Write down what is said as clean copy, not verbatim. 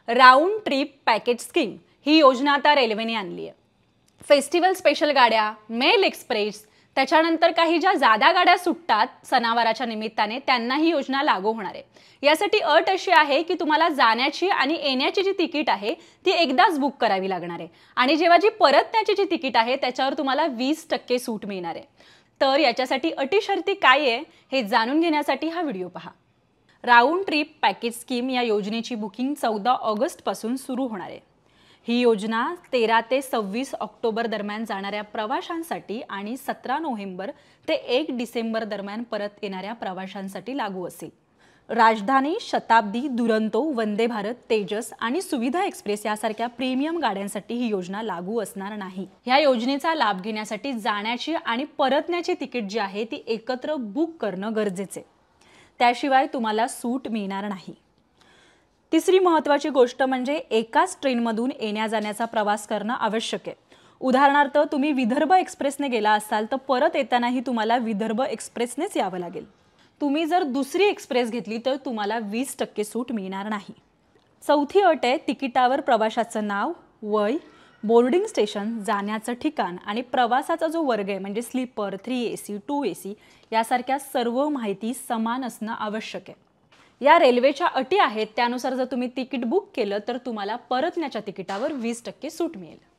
Round trip package scheme ही योजना आता रेल्वेने आणली आहे। फेस्टिवल स्पेशल गाड्या, मेल एक्सप्रेस, त्याच्यानंतर काही ज्या जादा गाड्या सुटतात सणावाराच्या निमित्ताने त्यांना ही योजना लागू होणार आहे। यासाठी अट अशी आहे की तुम्हाला जाण्याची आणि येण्याची जी तिकीट आहे ती एकदाच बुक करावी लागणार आहे आणि जेव्हा जी परतण्याची जी तिकीट आहे त्याच्यावर तुम्हाला 20% सूट मिळणार आहे। तर याच्यासाठी अटी शर्ती काय आहे हे जाणून घेण्यासाठी हा व्हिडिओ पहा। राऊंड ट्रिप पॅकेज स्कीम या योजनेची बुकिंग 14 ऑगस्ट पासून सुरू होणार आहे। ही योजना 13 ते 26 ऑक्टोबर दरम्यान जाणाऱ्या प्रवाशांसाठी आणि 17 नोव्हेंबर ते 1 डिसेंबर दरम्यान परत येणाऱ्या प्रवाशांसाठी लागू असेल। राजधानी, शताब्दी, दुरंतो, वंदे भारत, तेजस आणि सुविधा एक्सप्रेस यासारख्या प्रीमियम गाड्यांसाठी ही योजना लागू असणार नाही। या योजनेचा लाभ घेण्यासाठी जाण्याची आणि परतण्याची तिकीट जी आहे ती एकत्र बुक करणं गरजेचे आहे। त्याशिवाय तुम्हाला सूट मिळणार नाही। तिसरी महत्त्वाची गोष्ट म्हणजे एकाच ट्रेनमधून येण्या जाण्याचा प्रवास करणं आवश्यक आहे। उदाहरणार्थ तुम्ही विदर्भ एक्सप्रेसने गेला असाल तर परत येतानाही तुम्हाला विदर्भ एक्सप्रेसनेच यावं लागेल। तुम्ही जर दुसरी एक्सप्रेस घेतली तर तुम्हाला 20% सूट मिळणार नाही। चौथी अट आहे तिकिटावर प्रवाशाचं नाव, वय, बोर्डिंग स्टेशन, जाण्याचं ठिकाण आणि प्रवासाचा जो वर्ग आहे म्हणजे स्लीपर, 3AC, 2AC यासारख्या सर्व माहिती समान असणं आवश्यक आहे। या रेल्वेच्या अटी आहेत त्यानुसार जर तुम्ही तिकीट बुक केलं तर तुम्हाला परतण्याच्या तिकिटावर 20% सूट मिळेल।